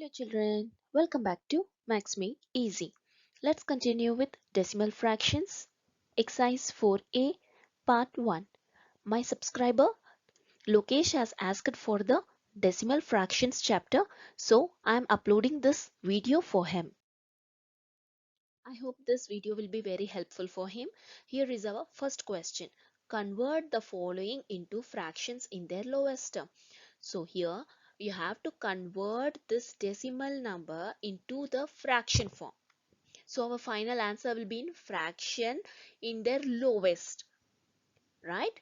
Hi children, welcome back to Max Me Easy. Let's continue with decimal fractions. Exercise 4A Part 1. My subscriber Lokesh has asked for the decimal fractions chapter, so I am uploading this video for him. I hope this video will be very helpful for him. Here is our first question. Convert the following into fractions in their lowest term. So here you have to convert this decimal number into the fraction form. So our final answer will be in fraction in their lowest, right?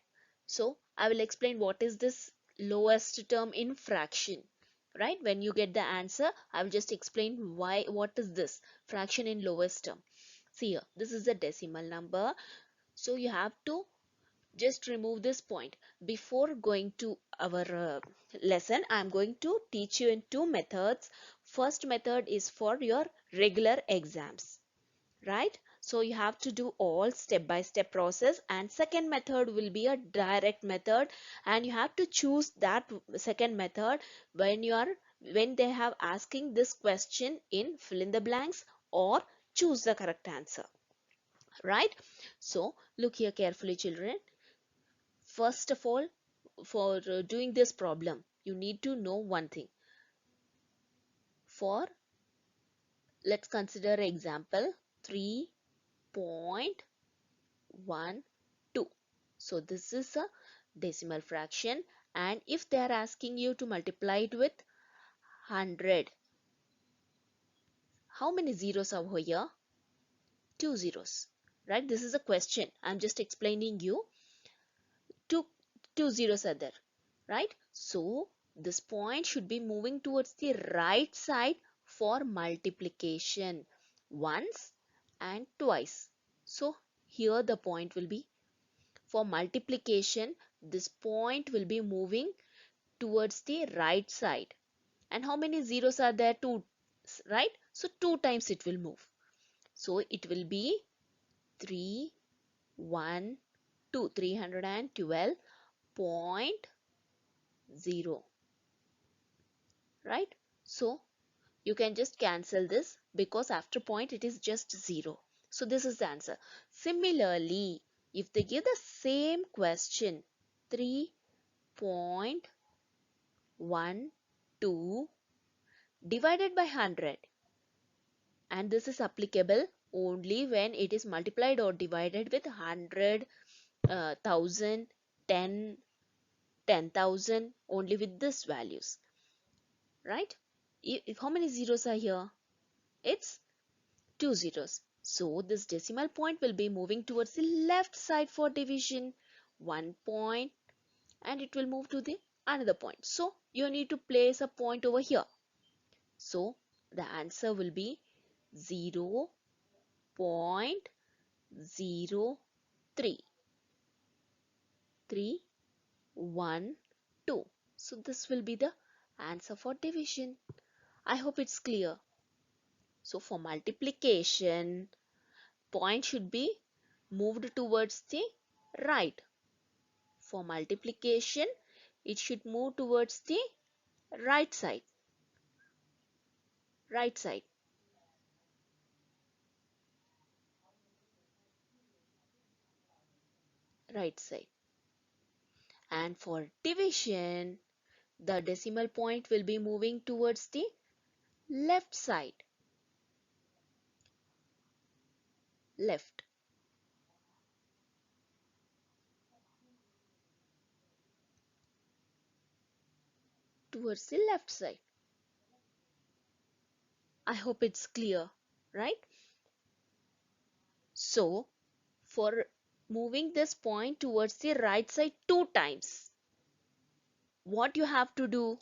So I will explain what is this lowest term in fraction, right? When you get the answer, I will just explain what is this fraction in lowest term. See here, this is the decimal number. So you have to just remove this point. Before going to our lesson, I am going to teach you in two methods. First method is for your regular exams, right? So you have to do all step by step process, and second method will be a direct method, and you have to choose that second method when they have asking this question in fill in the blanks or choose the correct answer, right? So look here carefully children. First of all, for doing this problem, you need to know one thing. For let's consider example 3.12. So this is a decimal fraction, and if they are asking you to multiply it with 100, how many zeros are over here? Two zeros, right? This is a question. I'm just explaining you. Two zeros are there, right? So this point should be moving towards the right side for multiplication once and twice. So here the point will be for multiplication, this point will be moving towards the right side. And how many zeros are there? Two, right? So two times it will move. So it will be 3, 1, 2, 312.0, right? So you can just cancel this because after point it is just 0. So this is the answer. Similarly, if they give the same question 3.12 divided by 100, and this is applicable only when it is multiplied or divided with 100, 1000, 10, 10,000, only with these values, right? If how many zeros are here? It's two zeros. So this decimal point will be moving towards the left side for division. One point, and it will move to the another point. So you need to place a point over here. So the answer will be 0.03. 312. So this will be the answer for division. I hope it's clear. So for multiplication, point should be moved towards the right. For multiplication, it should move towards the right side. Right side. Right side. And for division, the decimal point will be moving towards the left side. Left. Towards the left side. I hope it's clear, right? So, for moving this point towards the right side two times, what you have to do?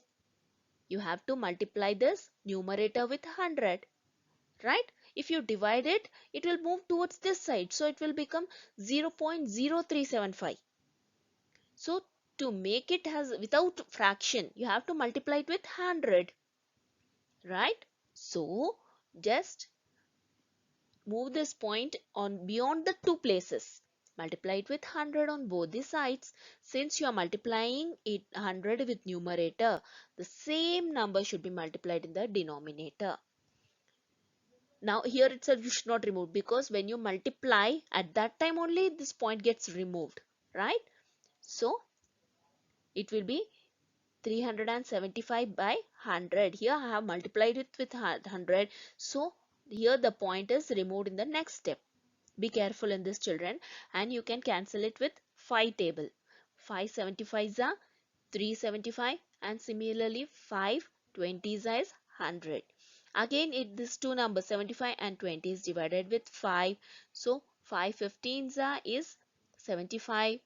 You have to multiply this numerator with 100, right? If you divide it, it will move towards this side. So, it will become 0.0375. So, to make it as without fraction, you have to multiply it with 100, right? So, just move this point on beyond the two places. multiply it with 100 on both the sides. Since you are multiplying it 100 with numerator, the same number should be multiplied in the denominator. Now here itself you should not remove, because when you multiply at that time only this point gets removed, right? So it will be 375 by 100. Here I have multiplied it with 100. So here the point is removed in the next step. Be careful in this, children, and you can cancel it with 5 table. 5 75s are 375, and similarly 5 20s is 100. Again this two numbers 75 and 20 is divided with 5. So 5 15s is 75.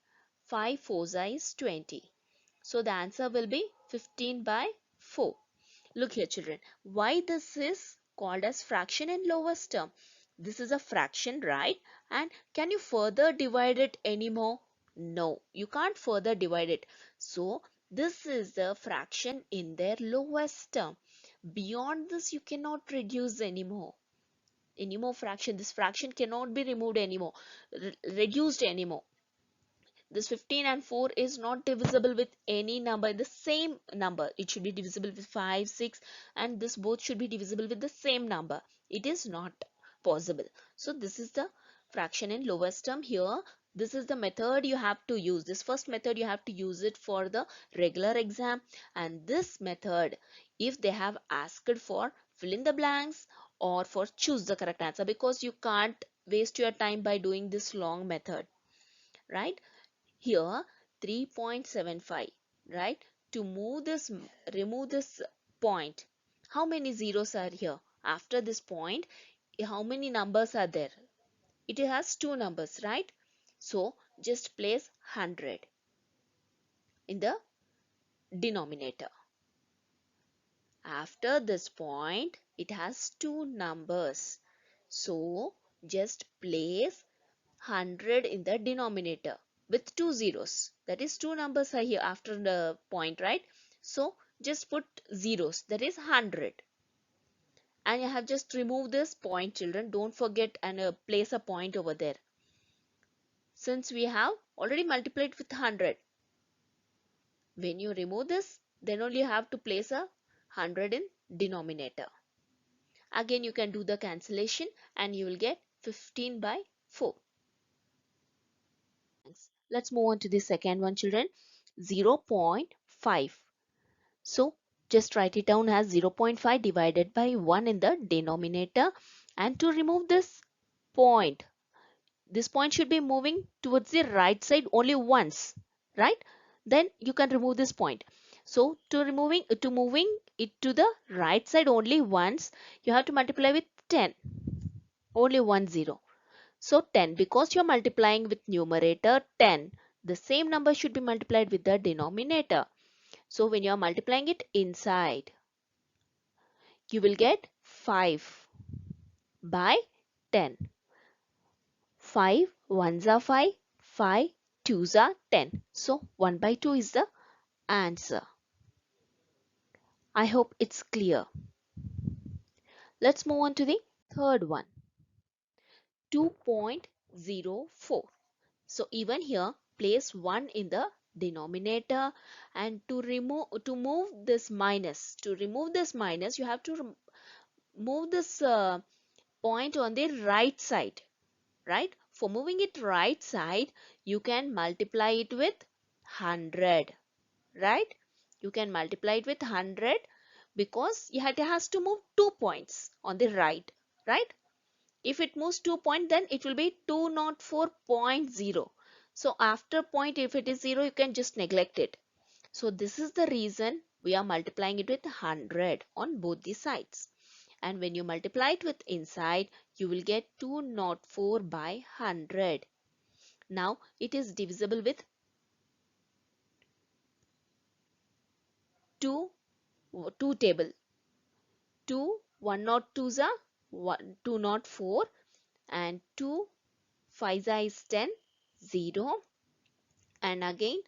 5 4s is 20. So the answer will be 15 by 4. Look here, children. Why this is called as fraction in lowest term? This is a fraction, right? And can you further divide it anymore? No, you can't further divide it. So this is the fraction in their lowest term. Beyond this, you cannot reduce anymore. Any more fraction. This fraction cannot be removed anymore, reduced anymore. This 15 and 4 is not divisible with any number, the same number. It should be divisible with 5 6, and this both should be divisible with the same number. It is not possible. So this is the fraction in lowest term. Here this is the method you have to use. This first method you have to use it for the regular exam, and this method if they have asked for fill in the blanks or for choose the correct answer, because you can't waste your time by doing this long method, right? Here 3.75, right? To move this, remove this point, how many zeros are here? After this point, how many numbers are there? It has two numbers, right? So just place 100 in the denominator. After this point, it has two numbers. So just place 100 in the denominator with two zeros. That is two numbers are here after the point, right? So just put zeros, that is 100. And I have just removed this point, children. Don't forget and place a point over there. Since we have already multiplied with 100, when you remove this, then only you have to place a 100 in denominator. Again you can do the cancellation and you will get 15 by 4. Let's move on to the second one, children. 0.5. So just write it down as 0.5 divided by 1 in the denominator. And to remove this point should be moving towards the right side only once, right? Then you can remove this point. So to moving it to the right side only once, you have to multiply with 10. Only 1 0. So 10, because you are multiplying with numerator 10, the same number should be multiplied with the denominator. So when you are multiplying it inside, you will get 5 by 10. 5 ones are 5, 5 twos are 10. So 1 by 2 is the answer. I hope it's clear. Let's move on to the third one. 2.04. So even here place 1 in the denominator, and to remove this minus, you have to move this point on the right side, right? For moving it right side, you can multiply it with 100, right? You can multiply it with 100 because it has to move 2 points on the right? If it moves 2 point, then it will be 204.0. So after point, if it is 0, you can just neglect it. So this is the reason we are multiplying it with 100 on both the sides. And when you multiply it with inside, you will get 204 by 100. Now it is divisible with 2 table. 2 102s are 204, and 2 5 is 10, 0, and again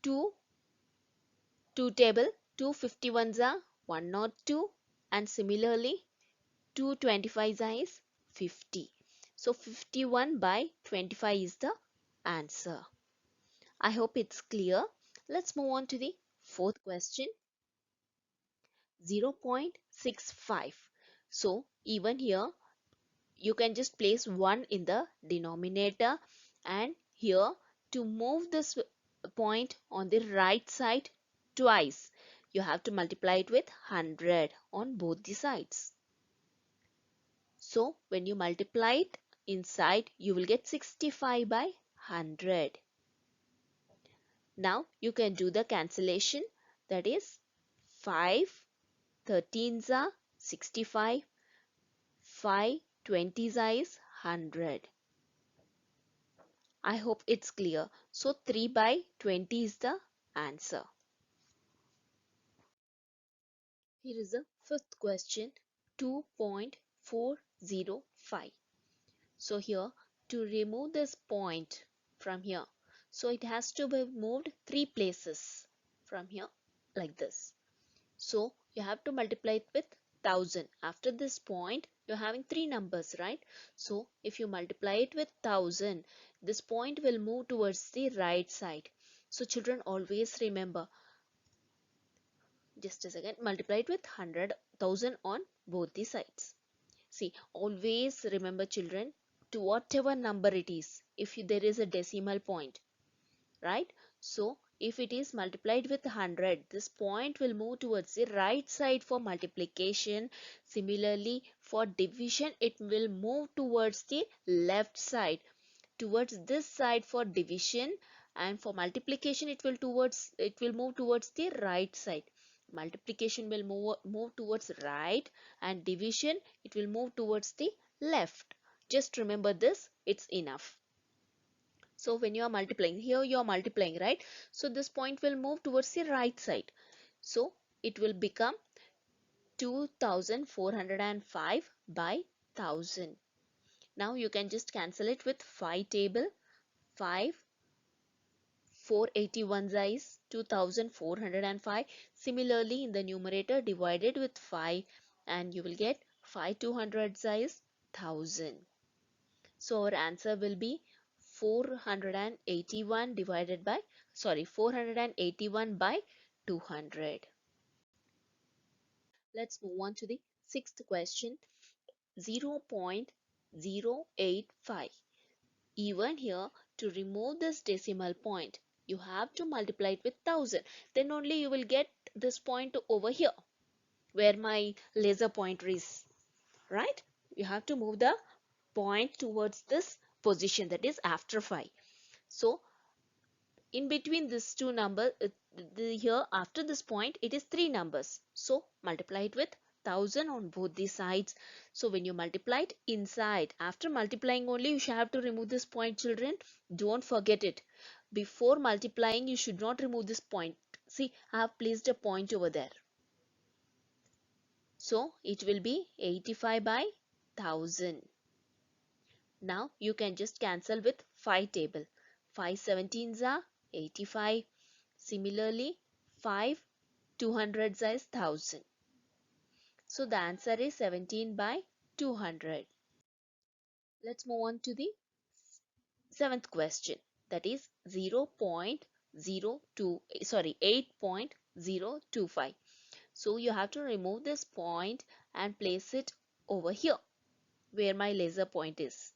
2 table, 251s are 102, and similarly 225 is 50. So 51 by 25 is the answer. I hope it's clear. Let's move on to the fourth question. 0.65. So even here you can just place 1 in the denominator, and here to move this point on the right side twice you have to multiply it with 100 on both the sides. So when you multiply it inside you will get 65 by 100. Now you can do the cancellation, that is 5 13s are 65, 5 20s is 100. I hope it's clear. So 3 by 20 is the answer. Here is the fifth question, 2.405. So here to remove this point from here, so it has to be moved 3 places from here like this. So you have to multiply it with 1000. After this point you're having 3 numbers, right? So if you multiply it with 1000, this point will move towards the right side. So children, always remember, just a second, multiply it with 100,000 on both the sides. See, always remember children, to whatever number it is, if there is a decimal point, right? So if it is multiplied with 100, this point will move towards the right side for multiplication. Similarly, for division, it will move towards the left side, towards this side for division, and for multiplication it will move towards the right side. Multiplication will move towards right, and division it will move towards the left. Just remember this, it's enough. So when you are multiplying, here you are multiplying, right? So this point will move towards the right side. So it will become 2405 by 1000. Now you can just cancel it with 5 table. 5 481 is 2405. Similarly, in the numerator, divided with 5 and you will get 5 200 is 1000. So our answer will be 481 divided by, 481 by 200. Let's move on to the sixth question, 0.085. Even here, to remove this decimal point, you have to multiply it with 1000. Then only you will get this point over here, where my laser pointer is, right? You have to move the point towards this position, that is after 5. So in between these two numbers, here after this point it is 3 numbers, so multiply it with 1000 on both the sides. So when you multiply it inside, after multiplying only you shall have to remove this point, children. Don't forget it. Before multiplying you should not remove this point. See, I have placed a point over there. So it will be 85 by 1000. Now you can just cancel with 5 table. 5 17s are 85. Similarly, 5 200s is 1000. So the answer is 17 by 200. Let's move on to the seventh question, that is 8.025. So you have to remove this point and place it over here where my laser point is.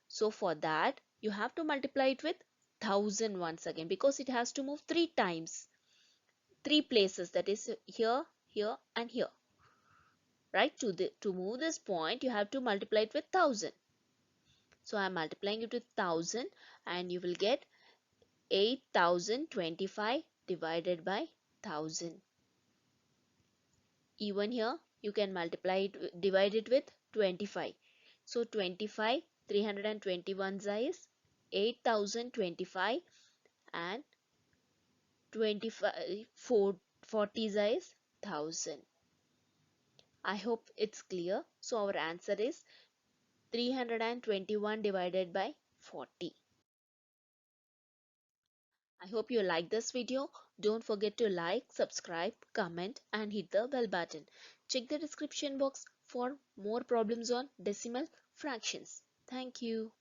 So for that you have to multiply it with 1000 once again, because it has to move 3 times, 3 places, that is here, here and here, right? To move this point you have to multiply it with 1000. So I am multiplying it with 1000 and you will get 8025 divided by 1000. Even here you can multiply it, divide it with 25. So 25 321 is 8025 and 25 40 is 1000. I hope it's clear. So our answer is 321 divided by 40. I hope you like this video. Don't forget to like, subscribe, comment and hit the bell button. Check the description box for more problems on decimal fractions. Thank you.